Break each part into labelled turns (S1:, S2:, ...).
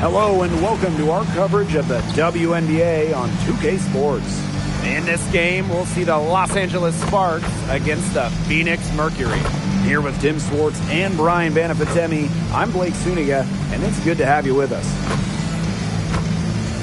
S1: Hello and welcome to our coverage of the WNBA on 2K Sports.
S2: In this game, we'll see the Los Angeles Sparks against the Phoenix Mercury.
S1: Here with Tim Swartz and Brian Banafitemi, I'm Blake Suniga, and it's good to have you with us.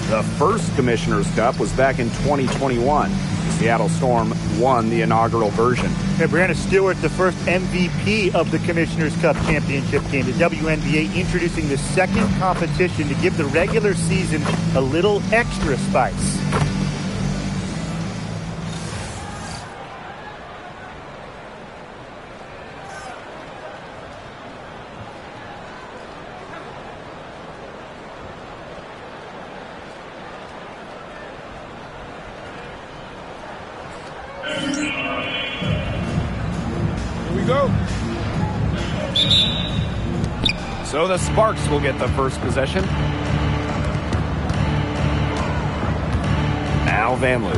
S1: The first Commissioner's Cup was back in 2021. The Seattle Storm won the inaugural version.
S3: Brianna Stewart, the first MVP of the Commissioner's Cup championship game. The WNBA introducing the second competition to give the regular season a little extra spice.
S2: So the Sparks will get the first possession.
S1: Now Vanloo.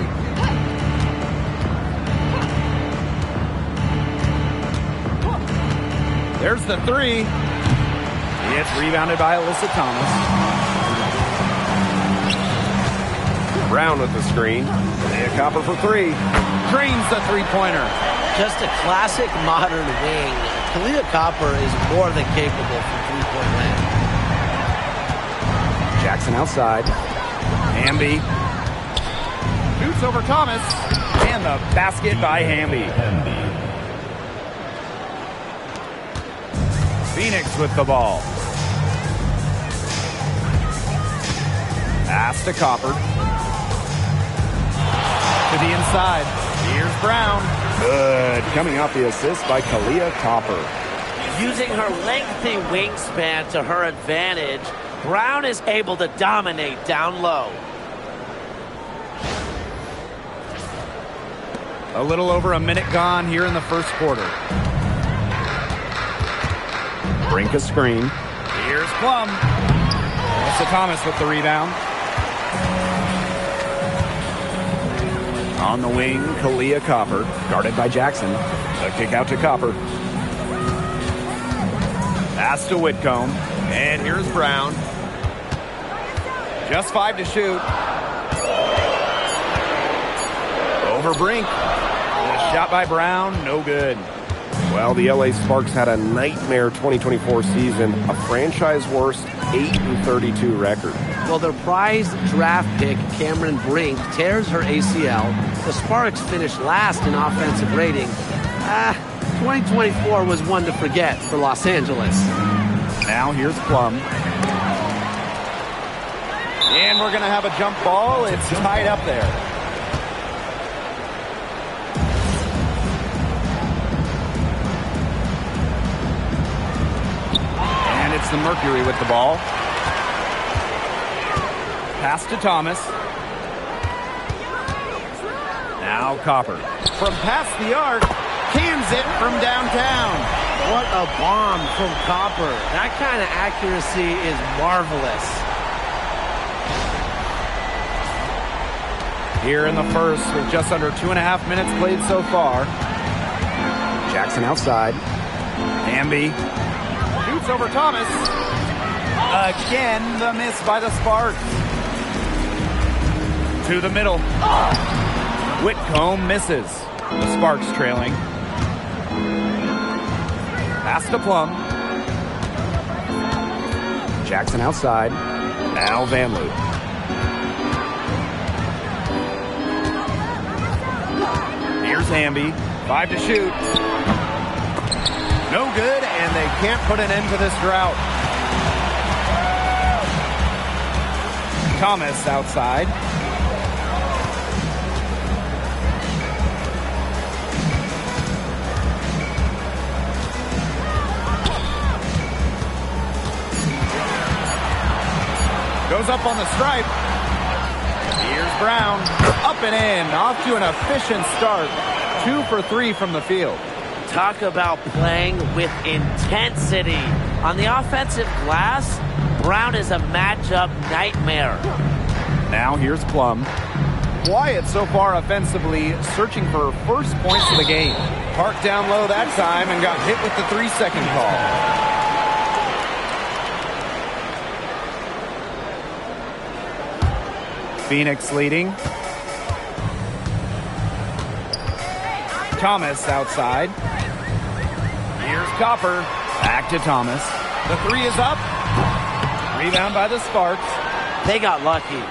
S2: There's the three. It's rebounded by Alyssa Thomas.
S1: Brown with the screen. Leah Copper for three.
S2: Drains the three-pointer.
S4: Just a classic modern wing. Leah Copper is more than capable from three-point land.
S1: Jackson outside.
S2: Hamby shoots over Thomas, and the basket by Hamby. Phoenix with the ball. Pass to Copper. To the inside. Here's Brown.
S1: Good. Coming off the assist by Kalia Copper.
S4: Using her lengthy wingspan to her advantage, Brown is able to dominate down low.
S2: A little over a minute gone here in the first quarter.
S1: Brink a screen.
S2: Here's Plum. Alyssa Thomas with the rebound.
S1: On the wing, Kalia Copper, guarded by Jackson. A kick out to Copper.
S2: Pass to Whitcomb. And here's Brown. Just 5 to shoot. Over Brink. The shot by Brown, no good.
S1: Well, the LA Sparks had a nightmare 2024 season, a franchise worst 8-32 record.
S4: Well, their prized draft pick, Cameron Brink, tears her ACL. The Sparks finished last in offensive rating. 2024 was one to forget for Los Angeles.
S2: Now here's Plum. And we're going to have a jump ball. It's tied up there. And it's the Mercury with the ball. Pass to Thomas. Now Copper. From past the arc, cans it from downtown.
S4: What a bomb from Copper. That kind of accuracy is marvelous.
S2: Here in the first, with just under 2.5 minutes played so far.
S1: Jackson outside.
S2: Hamby shoots over Thomas. Again, the miss by the Sparks. To the middle. Whitcomb misses. The Sparks trailing. Pass to Plum.
S1: Jackson outside. Now Vanloo.
S2: Here's Hamby. 5 to shoot. No good, and they can't put an end to this drought. Thomas outside. Goes up on the stripe. Here's Brown. Up and in. Off to an efficient start. 2 for 3 from the field.
S4: Talk about playing with intensity. On the offensive glass, Brown is a matchup nightmare.
S2: Now here's Plum. Quiet so far offensively, searching for first points of the game. Parked down low that time and got hit with the 3-second call. Phoenix leading. Thomas outside. Here's Copper. Back to Thomas. The three is up. Rebound by the Sparks.
S4: They got lucky.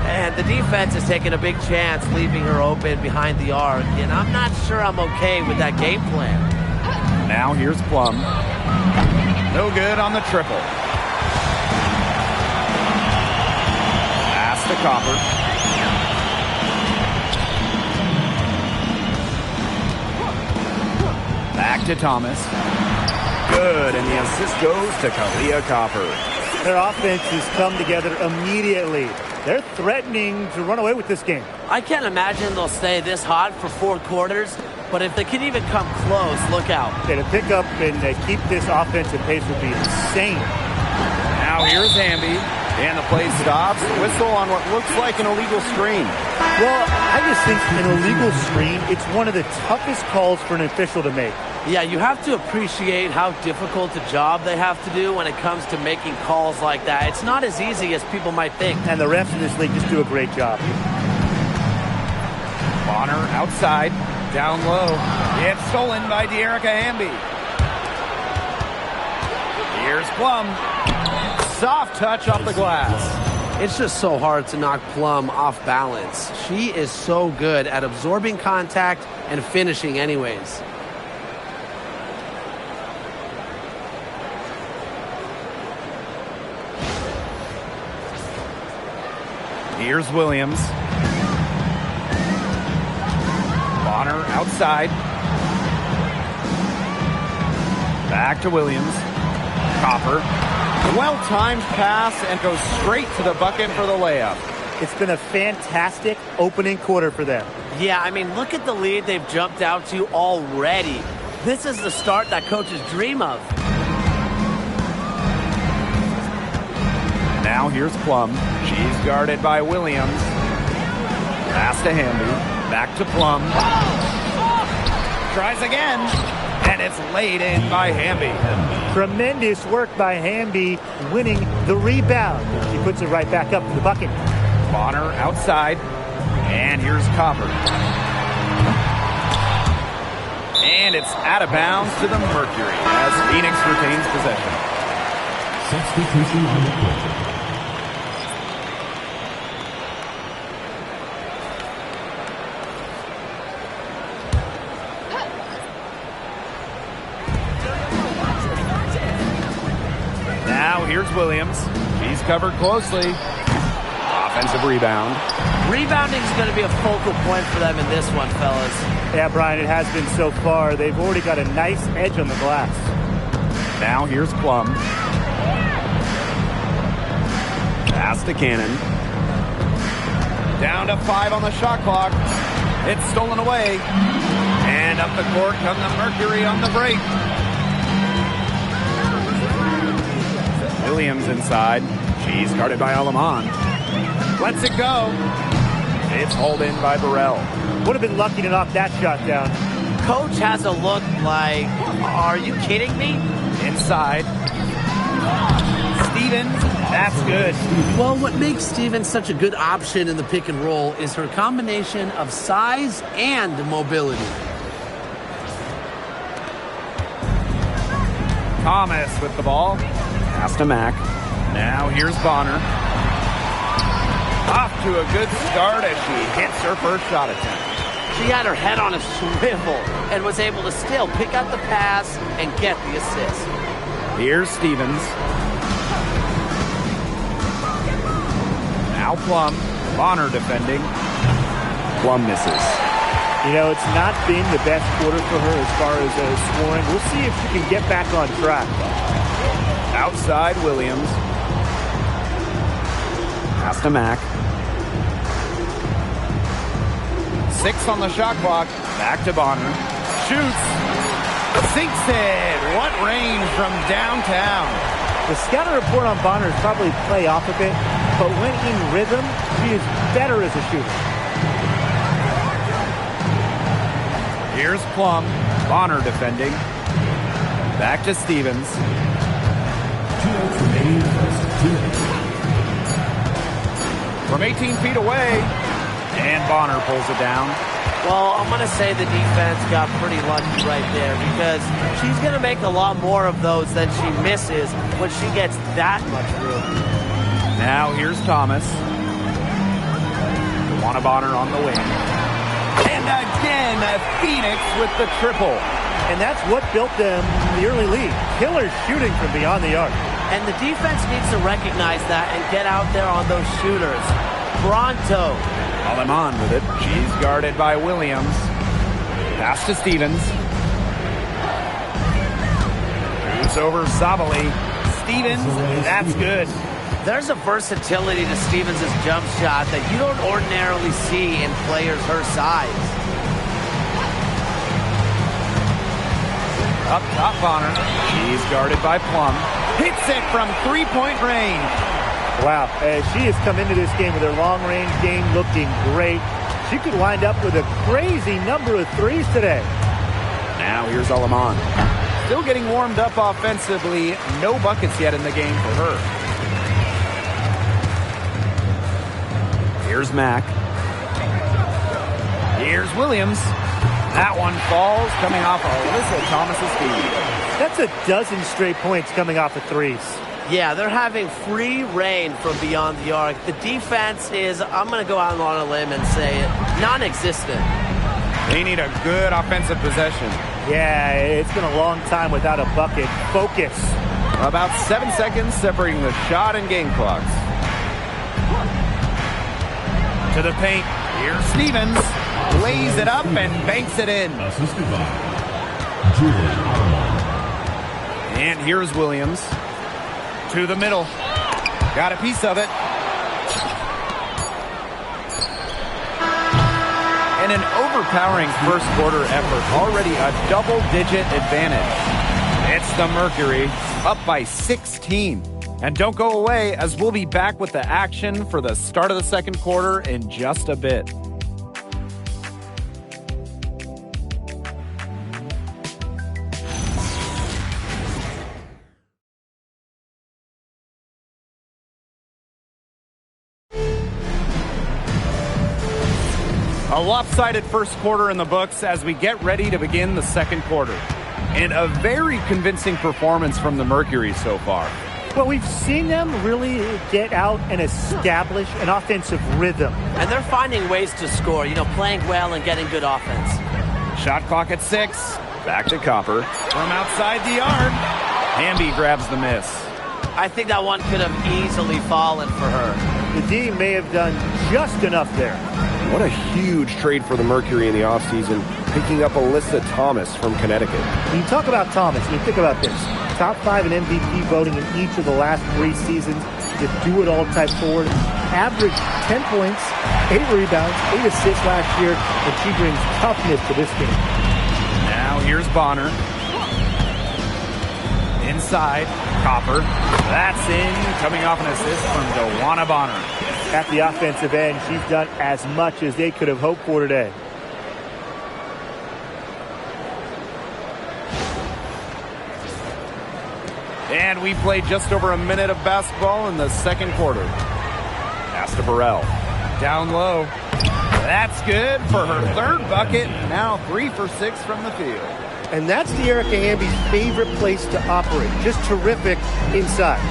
S4: And the defense is taking a big chance, leaving her open behind the arc. And I'm not sure I'm okay with that game plan.
S2: Now here's Plum. No good on the triple. Pass to Copper. Back to Thomas. Good, and the assist goes to Kalia Copper.
S3: Their offense has come together immediately. They're threatening to run away with this game.
S4: I can't imagine they'll stay this hot for 4 quarters, but if they can even come close, look out.
S3: Yeah, to pick up and keep this offensive pace would be insane.
S2: Now here's Hamby, and the play stops. Whistle on what looks like an illegal screen.
S3: Well, I just think an illegal screen, it's one of the toughest calls for an official to make.
S4: Yeah, you have to appreciate how difficult a job they have to do when it comes to making calls like that. It's not as easy as people might think.
S3: And the refs in this league just do a great job.
S2: Bonner outside, down low. It's stolen by De'Erica Hamby. Here's Plum. Soft touch off the glass.
S4: It's just so hard to knock Plum off balance. She is so good at absorbing contact and finishing anyways.
S2: Here's Williams. Bonner outside. Back to Williams. Copper. Well-timed pass and goes straight to the bucket for the layup.
S3: It's been a fantastic opening quarter for them.
S4: Yeah, I mean, look at the lead they've jumped out to already. This is the start that coaches dream of.
S2: Now here's Plum. She's guarded by Williams. Pass to Hamby. Back to Plum. Tries again. And it's laid in by Hamby.
S3: Tremendous work by Hamby, winning the rebound. She puts it right back up to the bucket.
S2: Bonner outside. And here's Copper. And it's out of bounds to the Mercury as Phoenix retains possession.
S5: Substitution on the court.
S2: Now here's Williams. She's covered closely. Offensive rebound.
S4: Rebounding is going to be a focal point for them in this one, fellas.
S3: Yeah, Brian, it has been so far. They've already got a nice edge on the glass.
S2: Now here's Plum. Pass to Cannon. Down to 5 on the shot clock. It's stolen away. And up the court come the Mercury on the break. Williams inside. She's guarded by Alaman. Lets it go. It's hauled in by Burrell.
S3: Would have been lucky to knock that shot down.
S4: Coach has a look like, are you kidding me?
S2: Inside. Stevens. That's good.
S4: Well, what makes Stevens such a good option in the pick and roll is her combination of size and mobility.
S2: Thomas with the ball. Pass to Mack. Now here's Bonner. Off to a good start as she hits her first shot attempt.
S4: She had her head on a swivel and was able to still pick up the pass and get the assist.
S2: Here's Stevens. Now Plum. Bonner defending. Plum misses.
S3: You know, it's not been the best quarter for her as far as scoring. We'll see if she can get back on track.
S2: Outside Williams. Pass to Mack. 6 on the shot clock. Back to Bonner. Shoots. Sinks it. What range from downtown.
S3: The scouting report on Bonner is probably play off a bit, but when in rhythm, she is better as a shooter.
S2: Here's Plum. Bonner defending. Back to Stevens.
S5: 2 outs remaining.
S2: from 18 feet away. And Bonner pulls it down.
S4: Well, I'm going to say the defense got pretty lucky right there because she's going to make a lot more of those than she misses when she gets that much room.
S2: Now here's Thomas. Bonner on the wing. And again, Phoenix with the triple.
S3: And that's what built them the early lead. Killer shooting from beyond the arc.
S4: And the defense needs to recognize that and get out there on those shooters. Pronto.
S2: Aleman with it. She's guarded by Williams. Pass to Stevens. Shoots over Sabali. Stevens, that's good.
S4: There's a versatility to Stevens' jump shot that you don't ordinarily see in players her size.
S2: Up top, Bonner. She's guarded by Plum. Hits it from three-point range.
S3: Wow, she has come into this game with her long-range game looking great. She could wind up with a crazy number of threes today.
S2: Now here's Aleman. Still getting warmed up offensively. No buckets yet in the game for her. Here's Mack. Here's Williams. That one falls, coming off Alyssa Thomas's feet.
S3: That's a dozen straight points coming off of threes.
S4: Yeah, they're having free reign from beyond the arc. The defense is, I'm going to go out on a limb and say it, non-existent.
S2: They need a good offensive possession.
S3: Yeah, it's been a long time without a bucket. Focus.
S2: About 7 seconds separating the shot and game clocks. To the paint. Here's Stevens. Lays it up and banks it in.
S5: Assisted by Julie Aleman.
S2: And here's Williams. To the middle. Got a piece of it. And an overpowering first quarter effort. Already a double-digit advantage. It's the Mercury, up by 16. And don't go away, as we'll be back with the action for the start of the second quarter in just a bit. A lopsided first quarter in the books as we get ready to begin the second quarter. And a very convincing performance from the Mercury so far.
S3: Well, we've seen them really get out and establish an offensive rhythm.
S4: And they're finding ways to score, playing well and getting good offense.
S2: Shot clock at 6. Back to Copper. From outside the arc. Hamby grabs the miss.
S4: I think that one could have easily fallen for her.
S3: The D may have done just enough there.
S1: What a huge trade for the Mercury in the offseason, picking up Alyssa Thomas from Connecticut.
S3: When you talk about Thomas, you think about this. Top 5 in MVP voting in each of the last 3 seasons. The do-it-all type forward. Averaged 10 points, 8 rebounds, 8 assists last year, and she brings toughness to this game.
S2: Now here's Bonner. Inside, Copper. That's in, coming off an assist from Dewana Bonner.
S3: At the offensive end, she's done as much as they could have hoped for today.
S2: And we played just over a minute of basketball in the second quarter. Pass to Burrell. Down low. That's good for her third bucket. Now 3 for 6 from the field.
S3: And that's the Erica Hamby's favorite place to operate. Just terrific inside.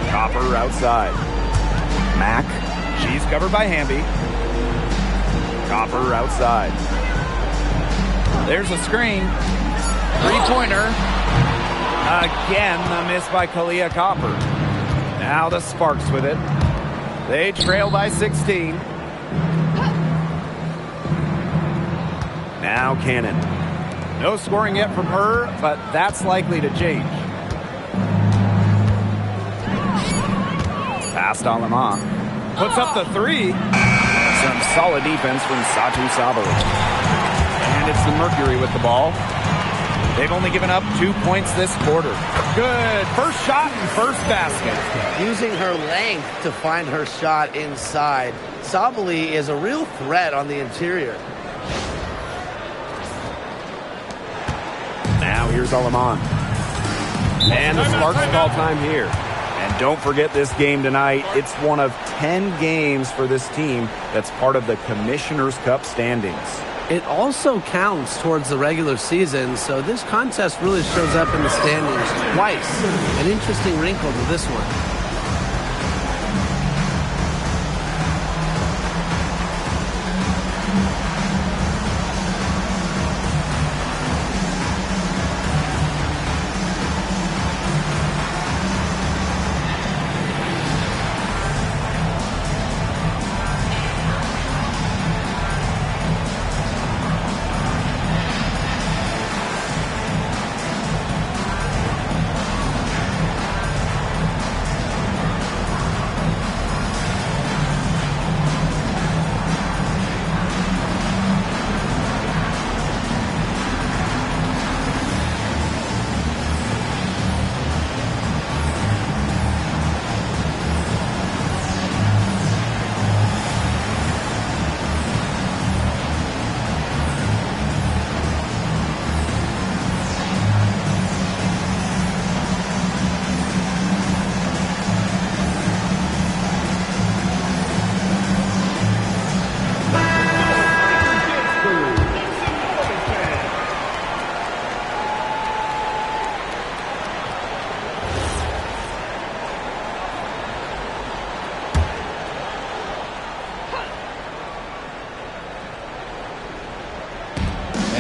S2: Copper outside. Mack. She's covered by Hamby. Copper outside. There's a screen. Three-pointer. Again, the miss by Kalia Copper. Now the Sparks with it. They trail by 16. Now Cannon. No scoring yet from her, but that's likely to change. Past Aleman. Puts up the 3. Some solid defense from Satu Sabali. And it's the Mercury with the ball. They've only given up 2 points this quarter. Good. First shot and first basket.
S4: Using her length to find her shot inside. Sabali is a real threat on the interior.
S1: Now here's Aleman. And the Sparks call time here.
S2: And don't forget this game tonight. It's one of 10 games for this team that's part of the Commissioner's Cup standings.
S6: It also counts towards the regular season, so this contest really shows up in the standings twice. An interesting wrinkle to this one.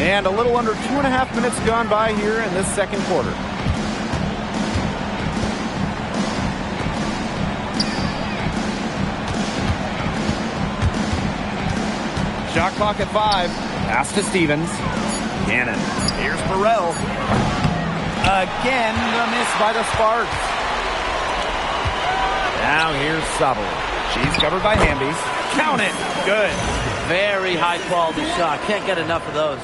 S2: And a little under 2.5 minutes gone by here in this second quarter. Shot clock at 5. Pass to Stevens. Cannon. Here's Burrell. Again, the miss by the Sparks. Now here's Sabal. She's covered by Hambies. Count it. Good.
S4: Very high quality shot. Can't get enough of those.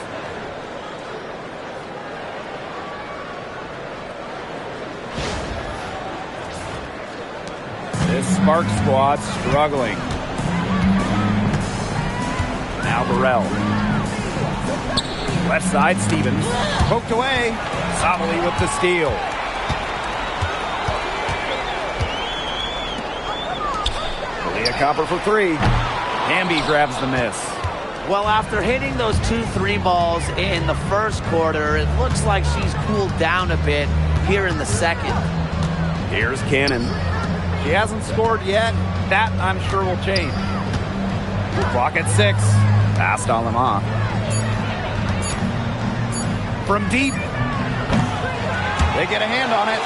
S2: This Spark squad struggling. Now Burrell. Left side, Stevens. Poked away. Sabali with the steal. Leah Copper for 3. Hamby grabs the miss.
S4: Well, after hitting those 2 3 balls in the first quarter, it looks like she's cooled down a bit here in the second.
S2: Here's Cannon. She hasn't scored yet. That, I'm sure, will change. Clock at 6. Pass to Alama. From deep. They get a hand on it.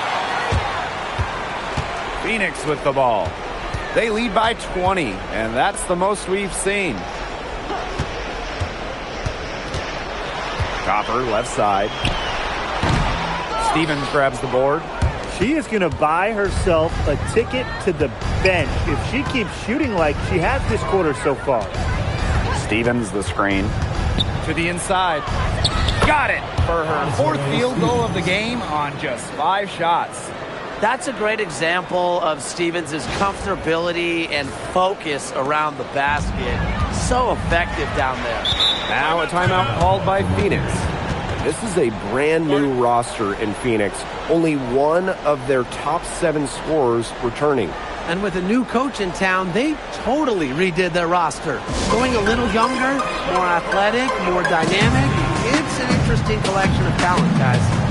S2: Phoenix with the ball. They lead by 20, and that's the most we've seen. Copper, left side. Stevens grabs the board.
S3: She is going to buy herself a ticket to the bench if she keeps shooting like she has this quarter so far.
S2: Stevens, the screen. To the inside. Got it for her 4th field goal of the game on just 5 shots.
S4: That's a great example of Stevens' comfortability and focus around the basket. So effective down there.
S1: Now a timeout called by Phoenix. This is a brand new roster in Phoenix. Only one of their top 7 scorers returning.
S6: And with a new coach in town, they totally redid their roster. Going a little younger, more athletic, more dynamic. It's an interesting collection of talent, guys.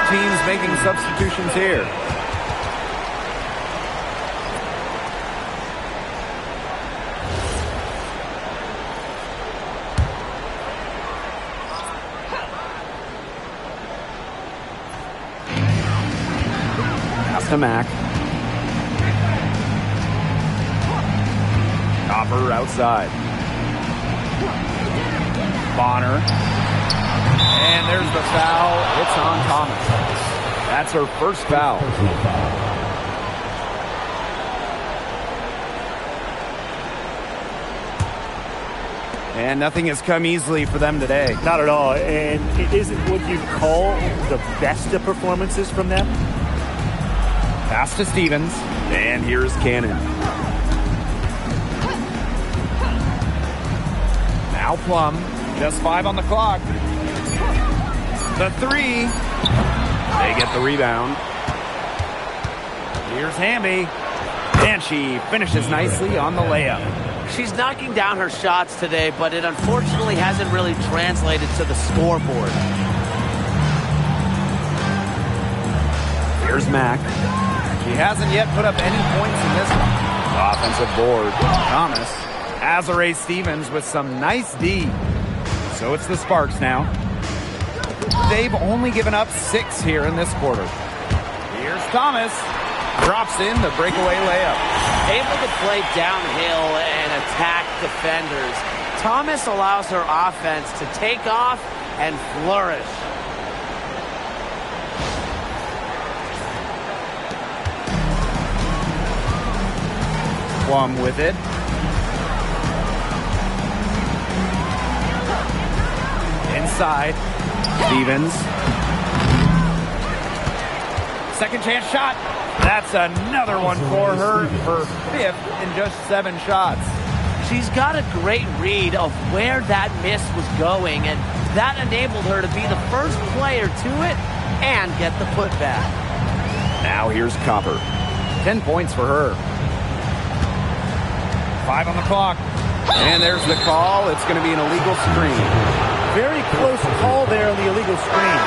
S2: teams making substitutions here. Pass to Mack. Copper outside. Bonner. And there's the foul. It's on Thomas. That's her first foul. And nothing has come easily for them today.
S3: Not at all. And it isn't what you'd call the best of performances from them.
S2: Pass to Stevens.
S1: And here's Cannon.
S2: Now Plum. Just 5 on the clock. The 3.
S1: They get the rebound.
S2: Here's Hamby. And she finishes nicely on the layup.
S4: She's knocking down her shots today, but it unfortunately hasn't really translated to the scoreboard.
S2: Here's Mack. She hasn't yet put up any points in this one.
S1: Offensive board.
S2: Thomas. Azare Stevens with some nice D. So it's the Sparks now. They've only given up 6 here in this quarter. Here's Thomas. Drops in the breakaway layup.
S4: Able to play downhill and attack defenders. Thomas allows her offense to take off and flourish.
S2: Plum with it. Inside. Stevens. Second chance shot. That's another one for her. Her 5th in just 7 shots.
S4: She's got a great read of where that miss was going, and that enabled her to be the first player to it and get the putback.
S1: Now here's Copper.
S2: 10 points for her. 5 on the clock. And there's the call. It's going to be an illegal screen.
S3: Very close call there on the illegal screen.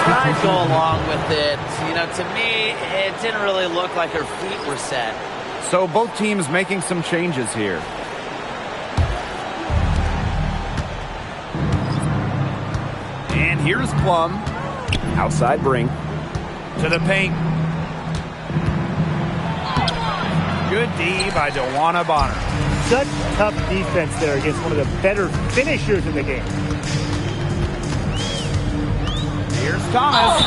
S4: I'd go along with it. You know, to me, it didn't really look like her feet were set.
S2: So both teams making some changes here. And here's Plum.
S1: Outside Brink.
S2: To the paint. Good D by DeWanna Bonner.
S3: Such tough defense there against one of the better finishers in the game.
S2: Here's Thomas.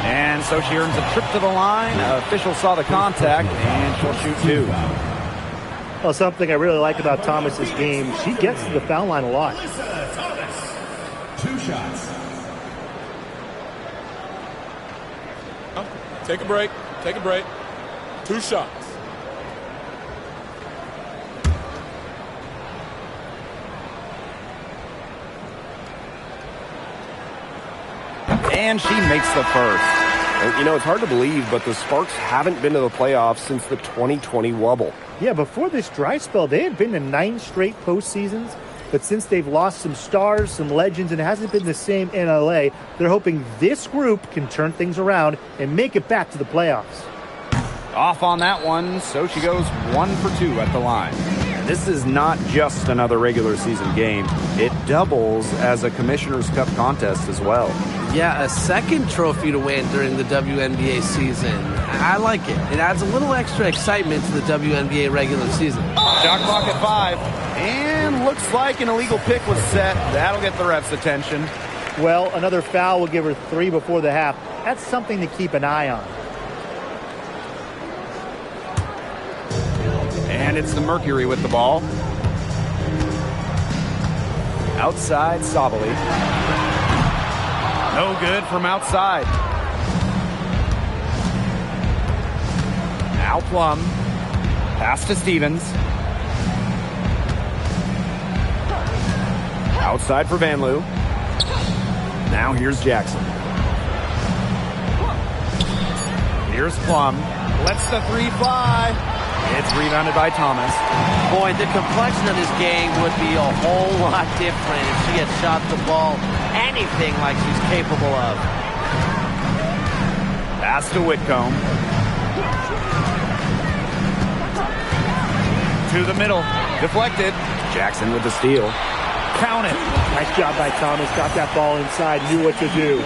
S2: And so she earns a trip to the line. Official saw the contact, and she'll shoot 2.
S3: Well, something I really like about Thomas's game, she gets to the foul line a lot.
S5: Thomas, 2 shots.
S7: Take a break. Take a break. 2 shots.
S2: And she makes the first.
S1: You know, it's hard to believe, but the Sparks haven't been to the playoffs since the 2020 wobble.
S3: Yeah, before this dry spell, they had been to 9 straight postseasons. But since they've lost some stars, some legends, and it hasn't been the same in LA, they're hoping this group can turn things around and make it back to the playoffs.
S2: Off on that one, so she goes 1 for 2 at the line.
S1: This is not just another regular season game. It doubles as a Commissioner's Cup contest as well.
S6: Yeah, a second trophy to win during the WNBA season. I like it. It adds a little extra excitement to the WNBA regular season.
S2: Shot clock at 5. And looks like an illegal pick was set. That'll get the ref's attention.
S3: Well, another foul will give her 3 before the half. That's something to keep an eye on.
S2: And it's the Mercury with the ball. Outside, Sabali. No good from outside. Now Plum. Pass to Stevens.
S1: Outside for Van Loo. Now here's Jackson.
S2: Here's Plum. Lets the 3 fly. It's rebounded by Thomas.
S4: Boy, the complexion of this game would be a whole lot different if she had shot the ball anything like she's capable of.
S2: Pass to Whitcomb. To the middle. Deflected.
S1: Jackson with the steal.
S2: Count it.
S3: Nice job by Thomas. Got that ball inside. Knew what to do.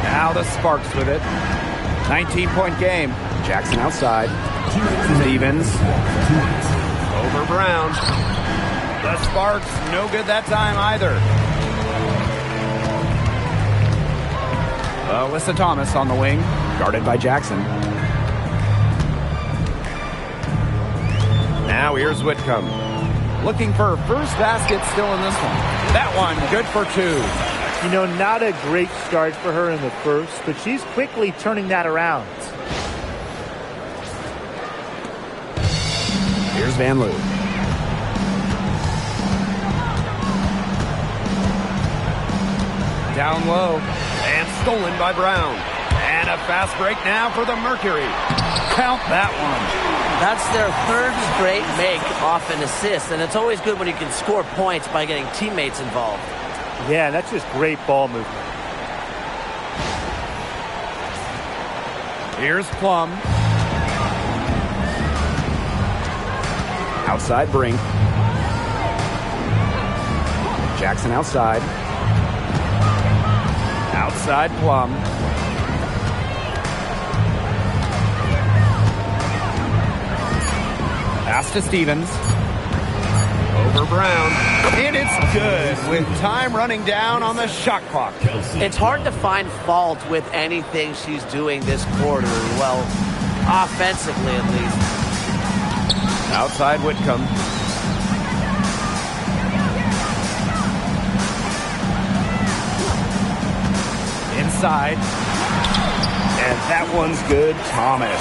S2: Now the Sparks with it. 19-point game.
S1: Jackson outside. Stevens. Over Brown.
S2: The Sparks, no good that time either. Alyssa Thomas on the wing.
S1: Guarded by Jackson. Now here's Whitcomb.
S2: Looking for her first basket still in this one. That one, good for 2.
S3: You know, not a great start for her in the first, but she's quickly turning that around.
S1: Here's Van Loo.
S2: Down low. And stolen by Brown. And a fast break now for the Mercury. Count that one.
S4: That's their third straight make off an assist, and it's always good when you can score points by getting teammates involved.
S3: Yeah, that's just great ball movement.
S2: Here's Plum.
S1: Outside Brink. Jackson outside.
S2: Outside Plum. Pass to Stevens.
S1: Over Brown.
S2: And it's good with time running down on the shot clock.
S4: It's hard to find fault with anything she's doing this quarter. Well, offensively at least.
S2: Outside Whitcomb. Inside.
S1: And that one's good. Thomas.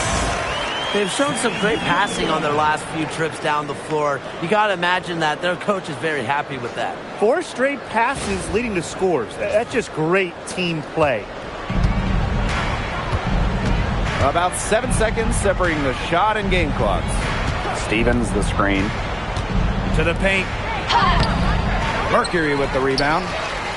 S4: They've shown some great passing on their last few trips down the floor. You got to imagine that their coach is very happy with that.
S3: 4 straight passes leading to scores. That's just great team play.
S2: About 7 seconds separating the shot and game clocks.
S1: Stevens the screen.
S2: To the paint. Mercury with the rebound.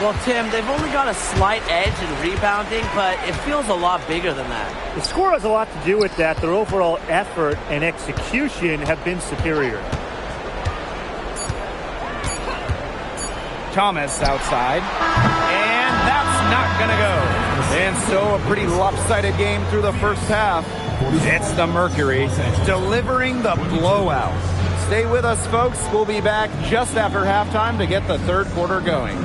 S4: Well, Tim, they've only got a slight edge in rebounding, but it feels a lot bigger than that.
S3: The score has a lot to do with that. Their overall effort and execution have been superior.
S2: Thomas outside. And that's not going to go. And so a pretty lopsided game through the first half. It's the Mercury delivering the blowout. Stay with us, folks. We'll be back just after halftime to get the third quarter going.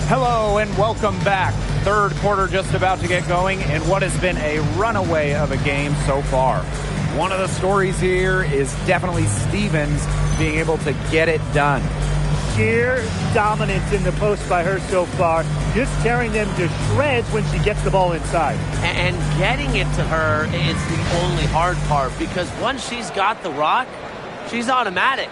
S2: Hello and welcome back. Third quarter just about to get going in what has been a runaway of a game so far. One of the stories here is definitely Stevens being able to get it done.
S3: Sheer dominance in the post by her so far, just tearing them to shreds when she gets the ball inside.
S4: And getting it to her is the only hard part, because once she's got the rock, she's automatic.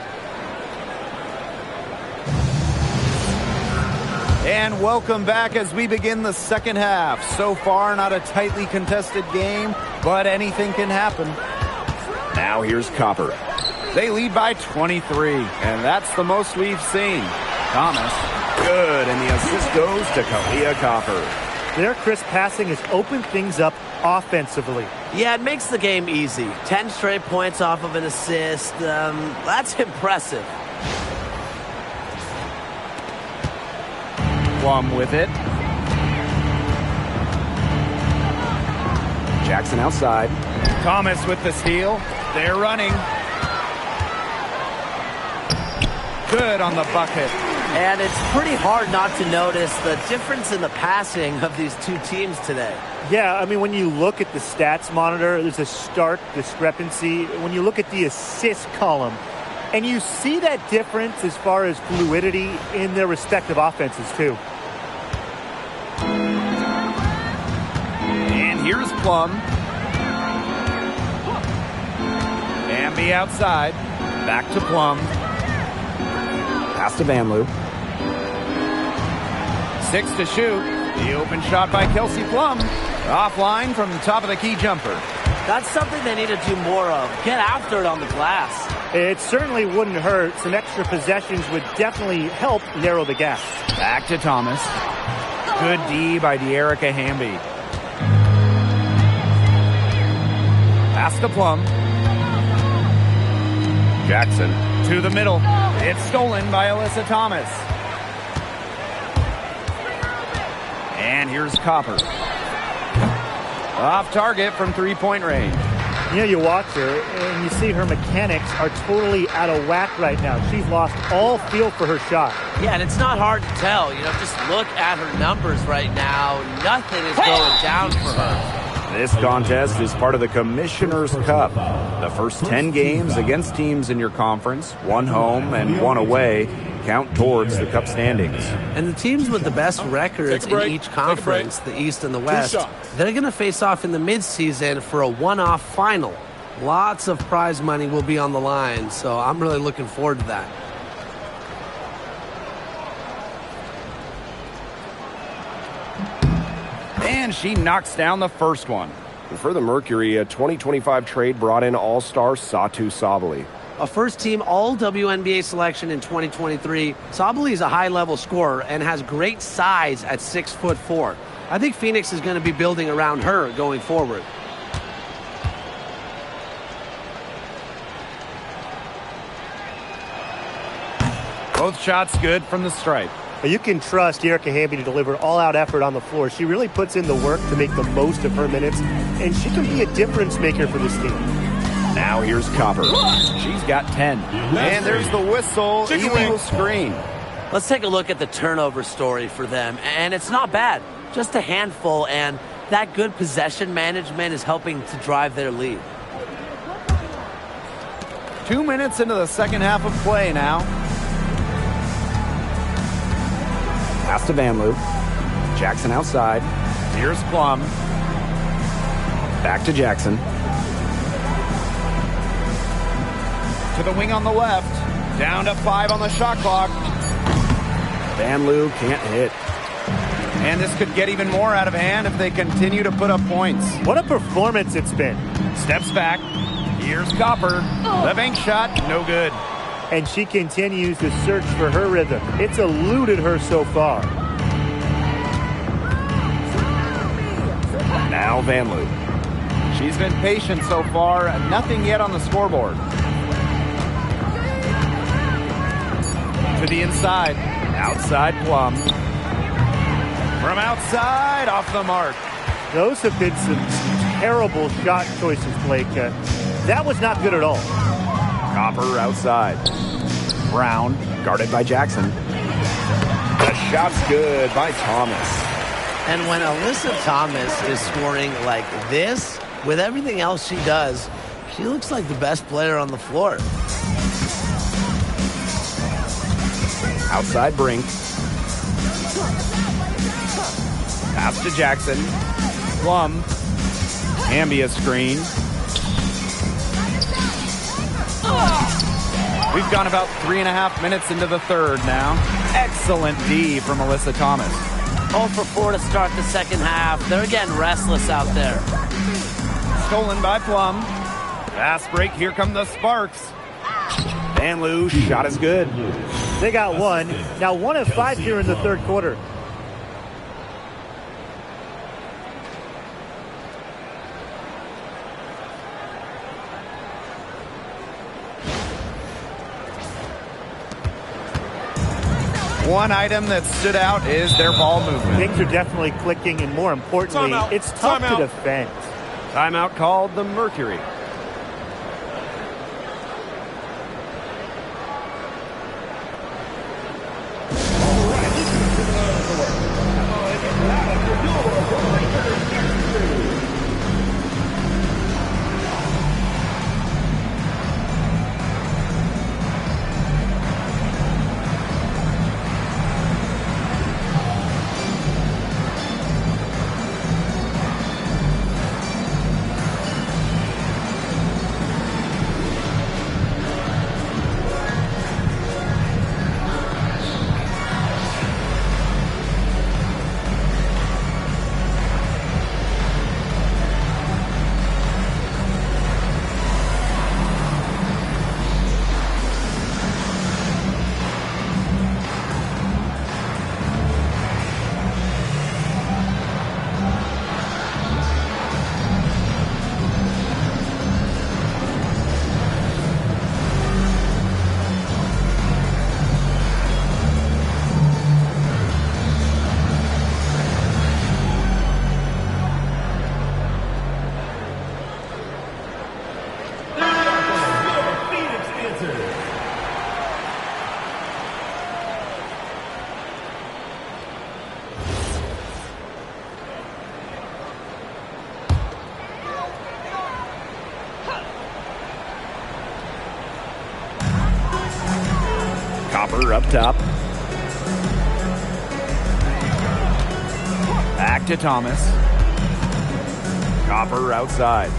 S2: And welcome back as we begin the second half. So far, not a tightly contested game, but anything can happen.
S1: Now here's Copper.
S2: They lead by 23, and that's the most we've seen. Thomas.
S1: Good, and the assist goes to Kalia Copper.
S3: Their crisp passing has opened things up offensively.
S4: Yeah, it makes the game easy. 10 straight points off of an assist. That's impressive.
S2: Plum with it.
S1: Jackson outside.
S2: Thomas with the steal. They're running. Good on the bucket.
S4: And it's pretty hard not to notice the difference in the passing of these two teams today.
S3: Yeah, I mean, when you look at the stats monitor, there's a stark discrepancy. When you look at the assist column, and you see that difference as far as fluidity in their respective offenses, too.
S2: And here's Plum. Amby outside. Back to Plum.
S1: Pass to Vanloo.
S2: 6 to shoot. The open shot by Kelsey Plum. Offline from the top of the key jumper.
S4: That's something they need to do more of. Get after it on the glass.
S3: It certainly wouldn't hurt. Some extra possessions would definitely help narrow the gap.
S2: Back to Thomas. Good D by De'Erica Hamby. Pass to Plum.
S1: Jackson.
S2: To the middle. It's stolen by Alyssa Thomas. And here's Copper. Off target from three-point range.
S3: You know, you watch her, and you see her mechanics are totally out of whack right now. She's lost all feel for her shot.
S4: Yeah, and it's not hard to tell. You know, just look at her numbers right now. Nothing is going down for her.
S2: This contest is part of the Commissioner's Cup. The first 10 games against teams in your conference, one home and one away, count towards the cup standings.
S6: And the teams with the best records in each conference, the East and the West, they're going to face off in the midseason for a one-off final. Lots of prize money will be on the line, so I'm really looking forward to that.
S2: And she knocks down the first one.
S1: For the Mercury, a 2025 trade brought in all-star Satu Sabali.
S6: A first-team All-WNBA selection in 2023, Sabali is a high-level scorer and has great size at 6'4". I think Phoenix is going to be building around her going forward.
S2: Both shots good from the stripe.
S3: You can trust De'Erica Hamby to deliver all-out effort on the floor. She really puts in the work to make the most of her minutes, and she can be a difference maker for this team.
S2: Now here's Copper. She's got 10. And there's the whistle. Illegal screen.
S4: Let's take a look at the turnover story for them. And it's not bad. Just a handful, and that good possession management is helping to drive their lead.
S2: 2 minutes into the second half of play now.
S1: Pass to Vanloo. Jackson outside.
S2: Here's Plum.
S1: Back to Jackson.
S2: To the wing on the left. Down to 5 on the shot clock.
S1: Vanloo can't hit.
S2: And this could get even more out of hand if they continue to put up points.
S3: What a performance it's been.
S2: Steps back. Here's Copper. The bank shot, no good.
S3: And she continues to search for her rhythm. It's eluded her so far.
S1: Now Vanloo.
S2: She's been patient so far. Nothing yet on the scoreboard. To the inside. Outside Plum. From outside, off the mark.
S3: Those have been some terrible shot choices, Blake. That was not good at all.
S2: Copper outside. Brown.
S1: Guarded by Jackson.
S2: The shot's good by Thomas.
S4: And when Alyssa Thomas is scoring like this, with everything else she does, she looks like the best player on the floor.
S1: Outside Brink.
S2: Pass to Jackson. Plum. Hamby a screen. We've gone about 3.5 minutes into the third now. Excellent D from Alyssa Thomas.
S4: 0 for 4 to start the second half. They're getting restless out there.
S2: Stolen by Plum. Fast break. Here come the Sparks.
S1: Vanloo, shot is good.
S3: They got one. Now 1 of 5 here in the third quarter.
S2: One item that stood out is their ball movement.
S3: Things are definitely clicking, and more importantly, it's tough to defend.
S1: Timeout called the Mercury. Copper up top.
S2: Back to Thomas.
S1: Copper outside.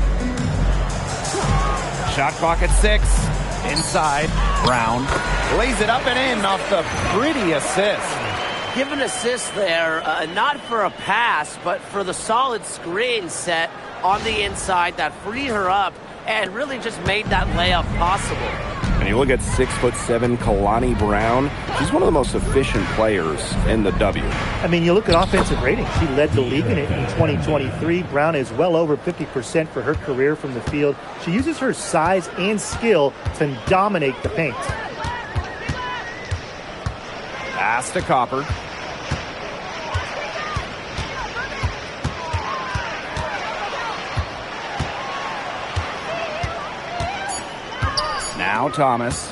S2: Shot clock at 6. Inside. Brown lays it up and in off the pretty assist.
S4: Give an assist there, not for a pass, but for the solid screen set on the inside that freed her up and really just made that layup possible.
S1: And you look at 6'7" Kalani Brown. She's one of the most efficient players in the W.
S3: I mean, you look at offensive rating. She led the league in it in 2023. Brown is well over 50% for her career from the field. She uses her size and skill to dominate the paint.
S2: Pass to Copper. Now Thomas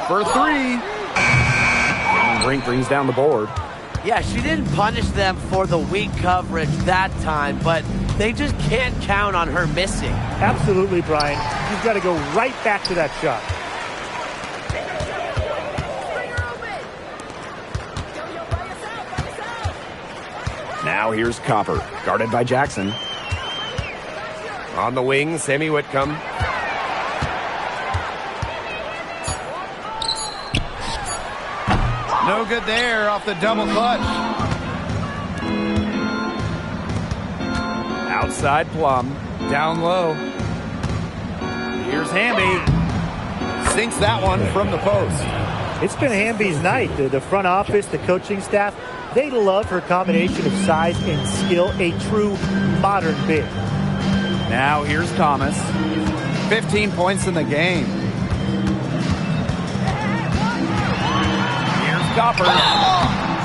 S2: for 3.
S1: Brink brings down the board.
S4: Yeah, she didn't punish them for the weak coverage that time, but they just can't count on her missing.
S3: Absolutely, Brian. You've got to go right back to that shot.
S1: Now here's Copper, guarded by Jackson. On the wing, Sammy Whitcomb.
S2: No good there off the double clutch. Outside Plum. Down low. Here's Hamby. Sinks that one from the post.
S3: It's been Hamby's night. The front office, the coaching staff, they love her combination of size and skill, a true modern big.
S2: Now here's Thomas. 15 points in the game. Copper.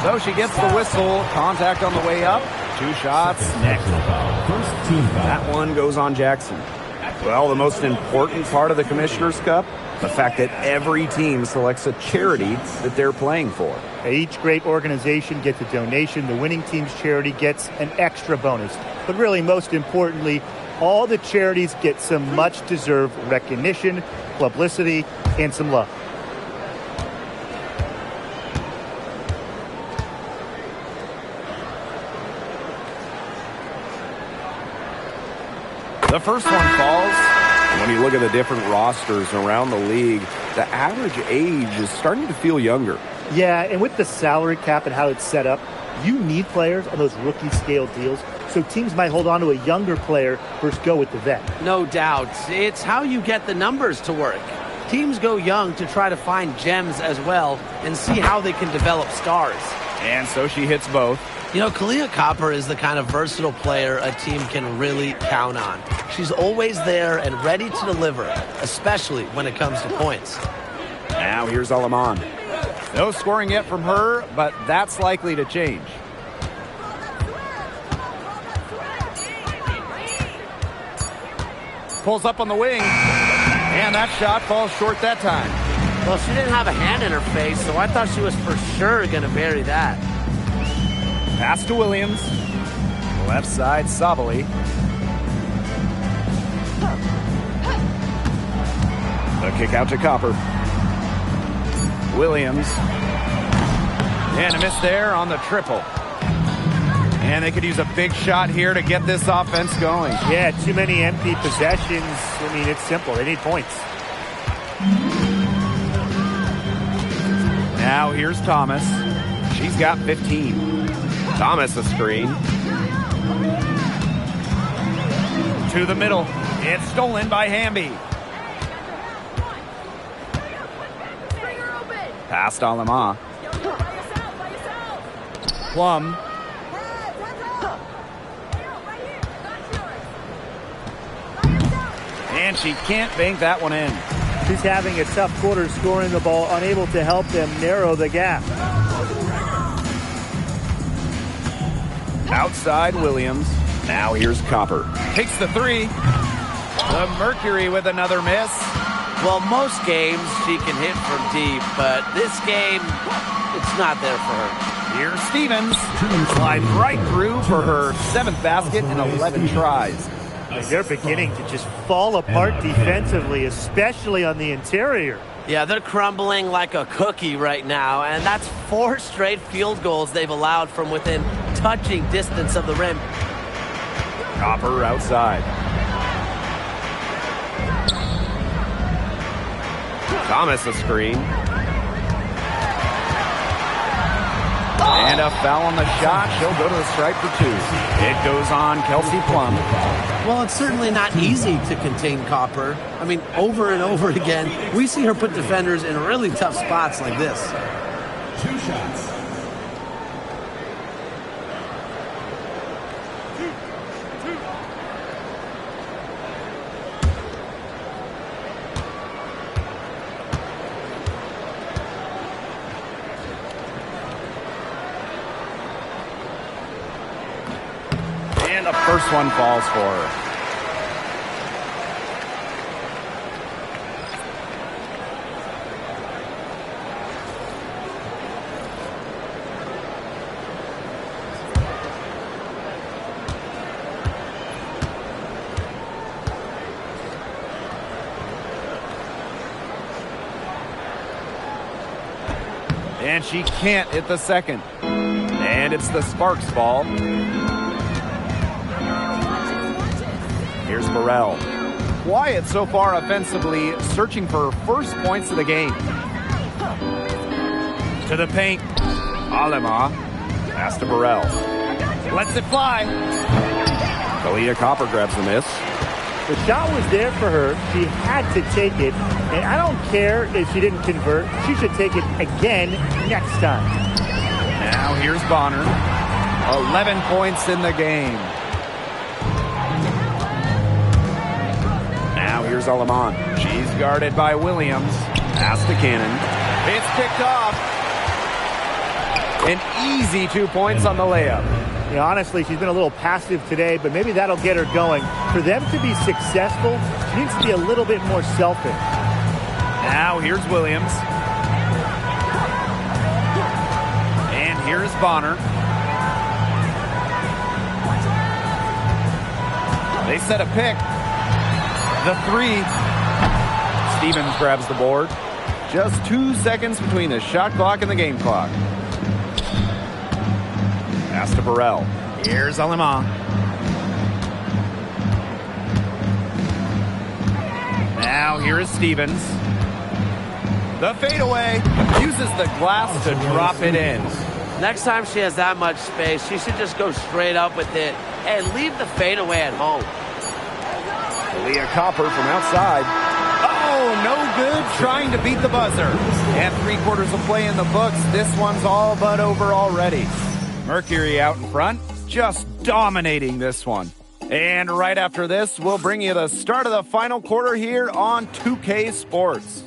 S2: So she gets the whistle. Contact on the way up. 2 shots. Next.
S1: That one goes on Jackson. Well, the most important part of the Commissioner's Cup, the fact that every team selects a charity that they're playing for.
S3: Each great organization gets a donation. The winning team's charity gets an extra bonus. But really, most importantly, all the charities get some much-deserved recognition, publicity, and some love.
S2: The first one falls.
S1: And when you look at the different rosters around the league, the average age is starting to feel younger.
S3: Yeah, and with the salary cap and how it's set up, you need players on those rookie scale deals. So teams might hold on to a younger player versus go with the vet.
S6: No doubt. It's how you get the numbers to work. Teams go young to try to find gems as well and see how they can develop stars.
S2: And so she hits both.
S6: You know, Kahleah Copper is the kind of versatile player a team can really count on. She's always there and ready to deliver, especially when it comes to points.
S1: Now here's Alaman.
S2: No scoring yet from her, but that's likely to change. Pulls up on the wing, and that shot falls short that time.
S4: Well, she didn't have a hand in her face, so I thought she was for sure going to bury that.
S2: Pass to Williams. Left side, Savali. The kick out to Copper. Williams. And a miss there on the triple. And they could use a big shot here to get this offense going.
S3: Yeah, too many empty possessions. I mean, it's simple. They need points.
S2: Now here's Thomas. She's got 15.
S1: Thomas a screen.
S2: To the middle. It's stolen by Hamby. Past Alema. Plum. And she can't bank that one in.
S3: She's having a tough quarter scoring the ball, unable to help them narrow the gap.
S2: Outside Williams.
S1: Now here's Copper.
S2: Takes the three. The Mercury with another miss.
S4: Well, most games she can hit from deep, but this game, it's not there for her.
S2: Here's Stevens. Slides right through for her 7th basket in 11 tries.
S3: They're beginning to just fall apart defensively, especially on the interior.
S4: Yeah, they're crumbling like a cookie right now, and that's 4 straight field goals they've allowed from within touching distance of the rim.
S2: Copper outside.
S1: Thomas a screen.
S2: And a foul on the shot. She'll go to the stripe for 2. It goes on Kelsey Plum.
S6: Well, it's certainly not easy to contain Copper. I mean, over and over again, we see her put defenders in really tough spots like this.
S5: 2 shots.
S2: And the first one falls for her. And she can't hit the second. And it's the Sparks ball. Here's Burrell. Quiet so far offensively, searching for her first points of the game. To the paint. Alema. Pass to Burrell. Lets it fly.
S1: Kalia Copper grabs the miss.
S3: The shot was there for her. She had to take it. And I don't care if she didn't convert. She should take it again next time.
S2: Now here's Bonner. 11 points in the game. Now here's Aleman. She's guarded by Williams. Pass to Cannon. It's picked off. An easy 2 points on the layup.
S3: You know, honestly, she's been a little passive today, but maybe that'll get her going. For them to be successful, she needs to be a little bit more selfish.
S2: Now here's Williams. And here's Bonner. They set a pick. The 3. Stevens grabs the board. Just 2 seconds between the shot clock and the game clock. Pass to Burrell. Here's Alema. Now here is Stevens. The fadeaway. Uses the glass to drop it in.
S4: Next time she has that much space, she should just go straight up with it and leave the fadeaway at home.
S2: Leah Copper from outside. Oh, no good trying to beat the buzzer. And 3/4 of play in the books. This one's all but over already. Mercury out in front, just dominating this one. And right after this, we'll bring you the start of the final quarter here on 2K Sports.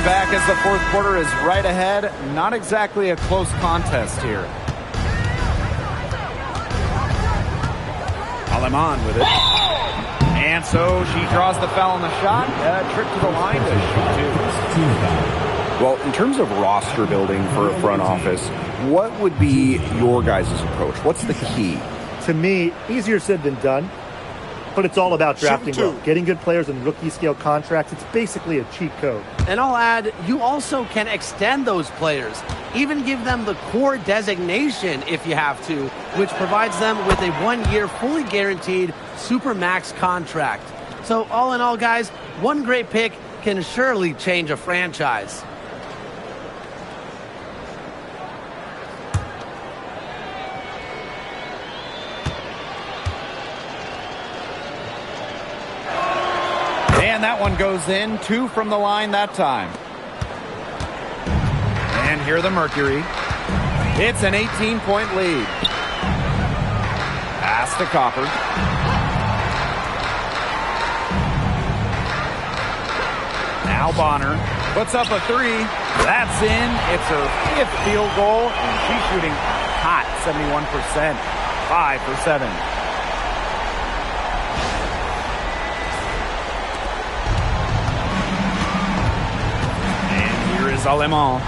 S2: back as the fourth quarter is right ahead. Not exactly a close contest here. Aleman with it. And so she draws the foul on the shot. Trip to the line to shoot two.
S1: Well, in terms of roster building for a front office, what would be your guys' approach? What's the key?
S3: To me, easier said than done, but it's all about drafting well. Getting good players on rookie-scale contracts, it's basically a cheat code.
S6: And I'll add, you also can extend those players, even give them the core designation if you have to, which provides them with a 1-year fully guaranteed Supermax contract. So all in all, guys, one great pick can surely change a franchise.
S2: And that one goes in. 2 from the line that time. And here the Mercury. It's an 18-point lead. Pass to Copper. Now Bonner puts up a 3. That's in. It's her 5th field goal, and she's shooting hot, 71%. 5 for 7. Aleman.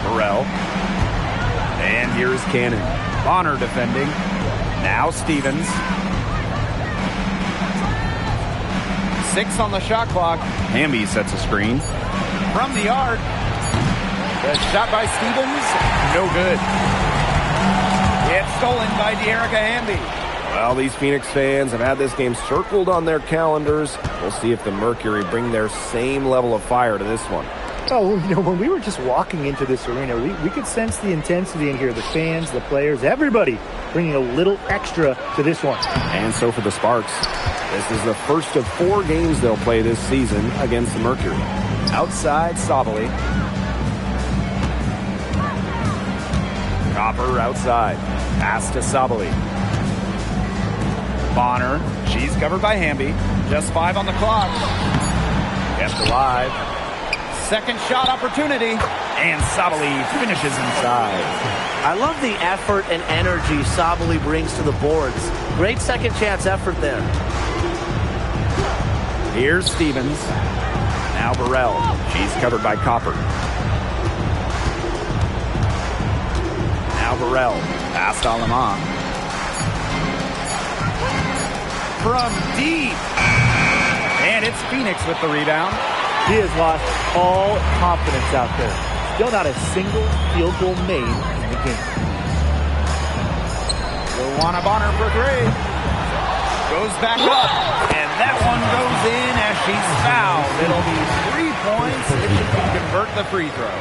S2: Burrell. And here's Cannon. Bonner defending. Now Stevens. 6 on the shot clock. Hamby sets a screen. From the arc. The shot by Stevens. No good. It's stolen by De'Erica Hamby.
S1: Well, these Phoenix fans have had this game circled on their calendars. We'll see if the Mercury bring their same level of fire to this one.
S3: Oh, you know, when we were just walking into this arena, we could sense the intensity in here. The fans, the players, everybody bringing a little extra to this one.
S1: And so for the Sparks, this is the first of 4 games they'll play this season against the Mercury.
S2: Outside, Sabali. Copper outside. Pass to Sabali. Bonner. She's covered by Hamby. Just 5 on the clock. Kept alive. Second shot opportunity, and Sabali finishes inside.
S4: I love the effort and energy Sabali brings to the boards. Great second chance effort there.
S2: Here's Stevens. Now Burrell. She's covered by Copper. Now Burrell. Past Aleman. From deep. And it's Phoenix with the rebound.
S3: He has lost all confidence out there. Still not a single field goal made in the game.
S2: Luana Bonner for 3. Goes back up. And that one goes in as she's fouled. It'll be 3 points if she can convert the free throw.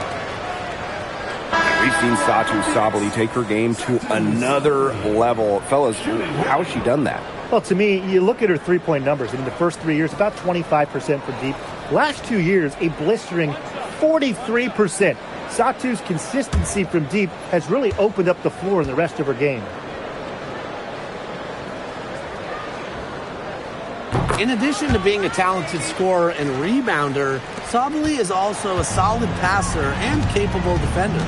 S1: We've seen Satou Sabali take her game to another level. Fellas, how has she done that?
S3: Well, to me, you look at her three-point numbers. In the first 3 years, about 25% from deep. Last 2 years, a blistering 43%. Satou's consistency from deep has really opened up the floor in the rest of her game.
S6: In addition to being a talented scorer and rebounder, Sabali is also a solid passer and capable defender.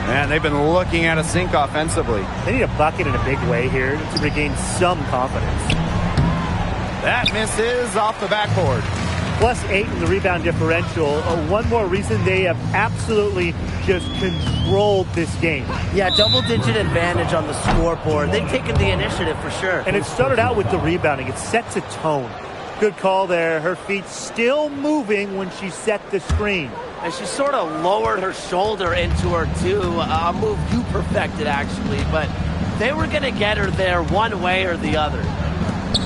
S2: And they've been looking at a sink offensively.
S3: They need a bucket in a big way here to regain some confidence.
S2: That misses off the backboard.
S3: +8 in the rebound differential. One more reason they have absolutely just controlled this game.
S4: Yeah, double-digit advantage on the scoreboard. They've taken the initiative for sure.
S3: And it started out with the rebounding. It sets a tone. Good call there. Her feet still moving when she set the screen.
S4: And she sort of lowered her shoulder into her, too. A move you perfected, actually. But they were going to get her there one way or the other.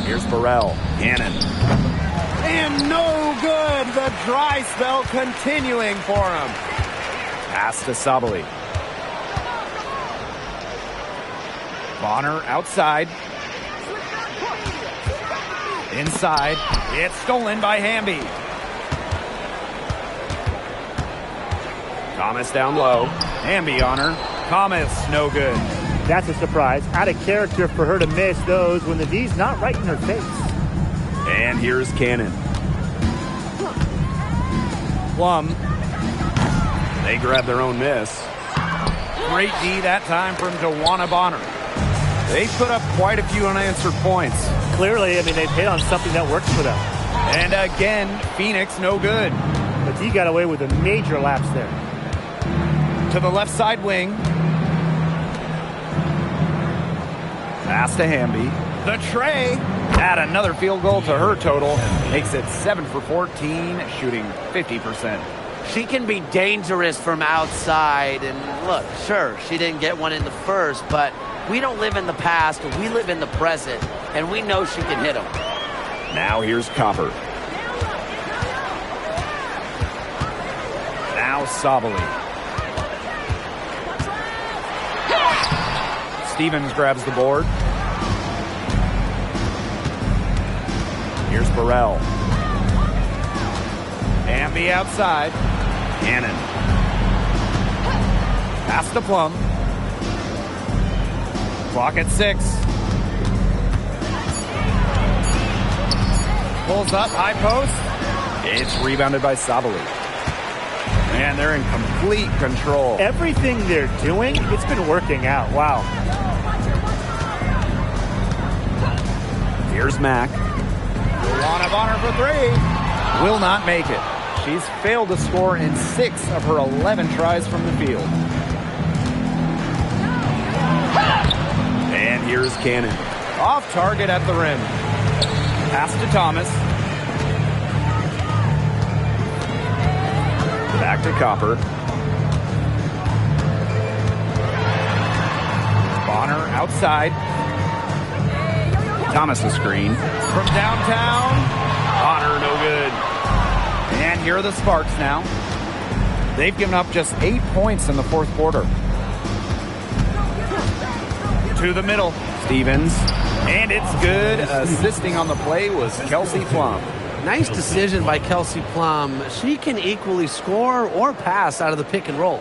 S2: Here's Burrell. Cannon. And no good. The dry spell continuing for him. Pass to Sabali. Bonner outside. Inside. It's stolen by Hamby. Thomas down low. Hamby on her. Thomas, no good.
S3: That's a surprise. Out of character for her to miss those when the D's not right in her face.
S2: And here's Cannon. Plum.
S1: They grab their own miss.
S2: Great D that time from Dewana Bonner. They put up quite a few unanswered points.
S3: Clearly, I mean, they've hit on something that works for them.
S2: And again, Phoenix no good.
S3: But he got away with a major lapse there.
S2: To the left side wing. Pass to Hamby. The tray. Add another field goal to her total. Makes it 7 for 14, shooting 50%.
S4: She can be dangerous from outside. And look, sure, she didn't get one in the first, but we don't live in the past. We live in the present, and we know she can hit them.
S1: Now here's Copper.
S2: Now Sabali. Stevens grabs the board. Here's Burrell. Hamby outside. Cannon. Pass to Plum. Clock at 6. Pulls up, high post.
S1: It's rebounded by Sabali.
S2: And they're in complete control.
S3: Everything they're doing, it's been working out. Wow.
S1: Here's Mack.
S2: Dewana Bonner for 3. Will not make it. She's failed to score in 6 of her 11 tries from the field.
S1: And here's Cannon.
S2: Off target at the rim. Pass to Thomas.
S1: Back to Copper.
S2: Bonner outside.
S1: Thomas a screen.
S2: From downtown. Bonner no good. And here are the Sparks now. They've given up just 8 points in the fourth quarter. To the middle.
S1: Stevens.
S2: And it's good. Assisting on the play was Kelsey Plum.
S6: Nice decision by Kelsey Plum. She can equally score or pass out of the pick and roll.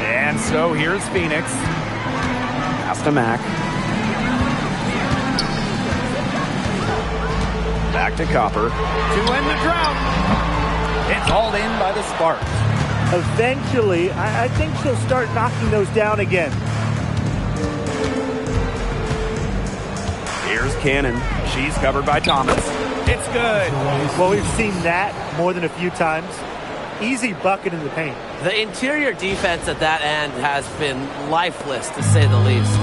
S2: And so here's Phoenix.
S1: Pass to Mack. Back to Copper.
S2: To end the drought. It's hauled in by the Sparks.
S3: Eventually, I think she'll start knocking those down again.
S1: Here's Cannon.
S2: She's covered by Thomas. It's good.
S3: Well, we've seen that more than a few times. Easy bucket in the paint.
S4: The interior defense at that end has been lifeless, to say the least.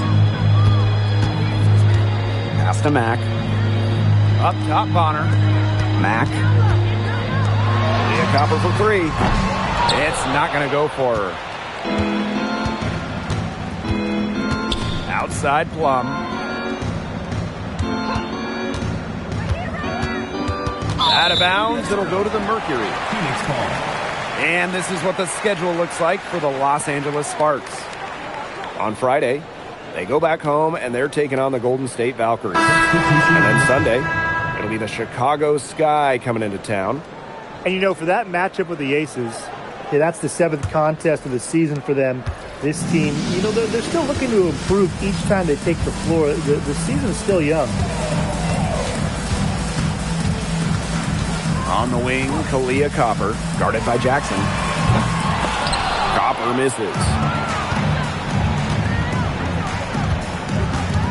S1: Pass to Mack.
S2: Up top, Bonner.
S1: Mack.
S2: Leah Copper for 3. It's not going to go for her. Outside Plum. Out of bounds, it'll go to the Mercury.
S5: Phoenix ball.
S2: And this is what the schedule looks like for the Los Angeles Sparks.
S1: On Friday, they go back home and they're taking on the Golden State Valkyries. And then Sunday, it'll be the Chicago Sky coming into town.
S3: And, you know, for that matchup with the Aces, yeah, that's the 7th contest of the season for them. This team, you know, they're still looking to improve each time they take the floor. The season's still young.
S1: On the wing, Kalia Copper, guarded by Jackson. Copper misses.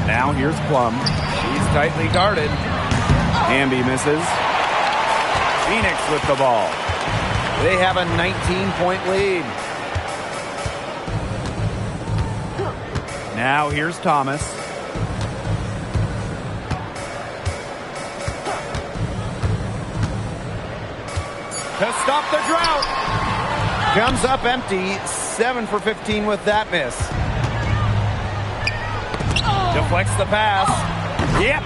S2: Now here's Plum. She's tightly guarded. Hamby misses. Phoenix with the ball. They have a 19-point lead. Now here's Thomas. To stop the drought. Comes up empty. 7 for 15 with that miss. Deflects the pass. Yep,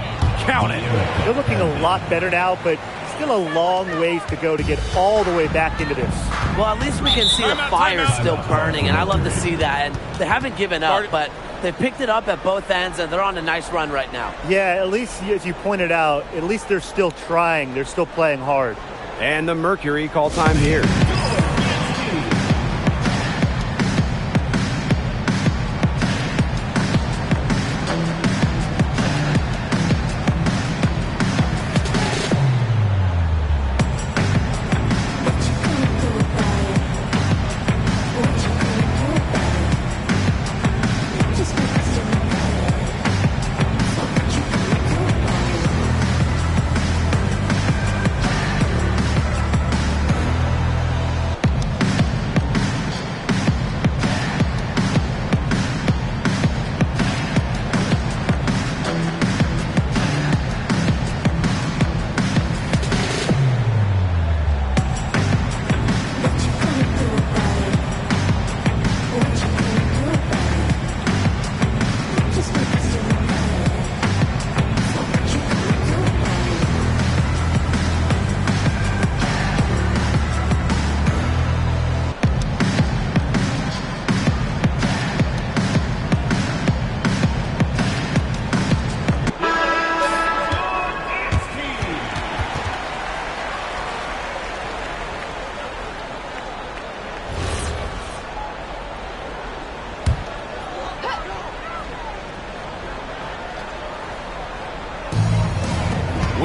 S2: count it.
S3: They're looking a lot better now, but still a long ways to go to get all the way back into this.
S4: Well, at least we can see the fire still burning, and I love to see that. And they haven't given up, but they picked it up at both ends, and they're on a nice run right now.
S3: Yeah, at least, as you pointed out, at least they're still trying. They're still playing hard.
S1: And the Mercury call time here.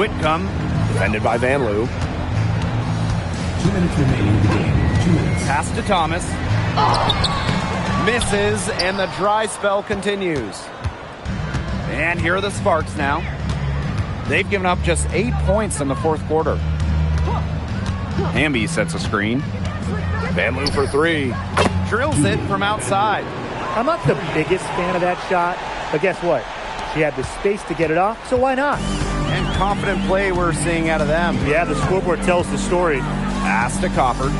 S2: Whitcomb,
S1: defended by Van Loo.
S5: 2 minutes remaining in the game. 2 minutes.
S2: pass to Thomas. Misses, and the dry spell continues. And here are the Sparks now. They've given up just 8 points in the fourth quarter. Hamby sets a screen.
S1: Van Loo for three.
S2: Drills it from outside.
S3: I'm not the biggest fan of that shot, but guess what? She had the space to get it off, so why not?
S2: And confident play we're seeing out of them.
S3: Yeah, the scoreboard tells the story.
S2: Pass to Cofford.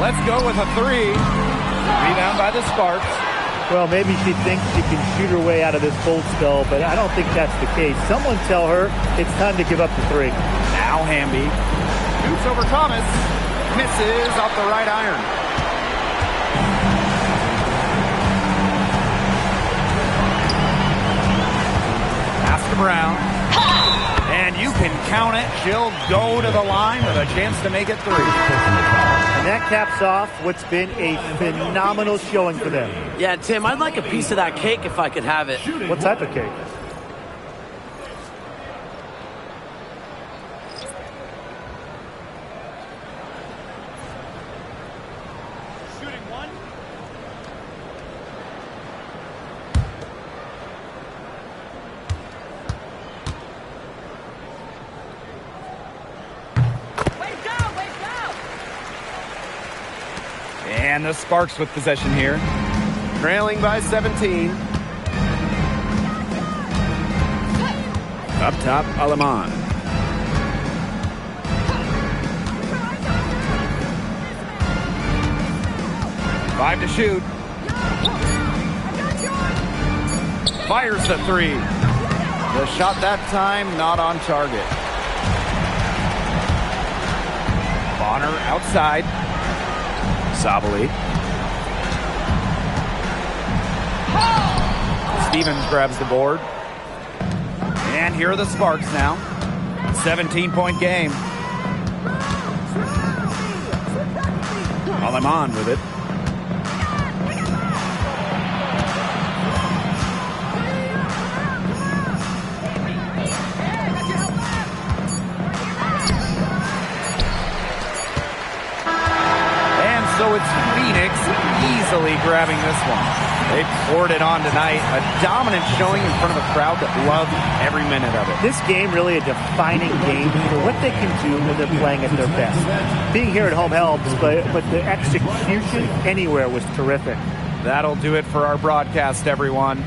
S2: Let's go with a three. Rebound by the Sparks.
S3: Well, maybe she thinks she can shoot her way out of this cold spell, but I don't think that's the case. Someone tell her it's time to give up the three.
S2: Now Hamby. Shoots over Thomas. Misses off the right iron. Pass to Brown. And you can count it. She'll go to the line with a chance to make it three.
S3: And that caps off what's been a phenomenal showing for them.
S4: Yeah, Tim, I'd like a piece of that cake if I could have it.
S3: What type of cake?
S2: And the Sparks with possession here.
S1: Trailing by 17.
S2: Up top, Aleman. Five to shoot. Fires the three. The shot that time, not on target. Bonner outside. Sabali. Stevens grabs the board. And here are the Sparks now. 17-point game. Aleman with it. So it's Phoenix easily grabbing this one. They poured it on tonight. A dominant showing in front of a crowd that loved every minute of it.
S3: This game really a defining game for what they can do when they're playing at their best. Being here at home helps, but the execution anywhere was terrific.
S2: That'll do it for our broadcast, everyone.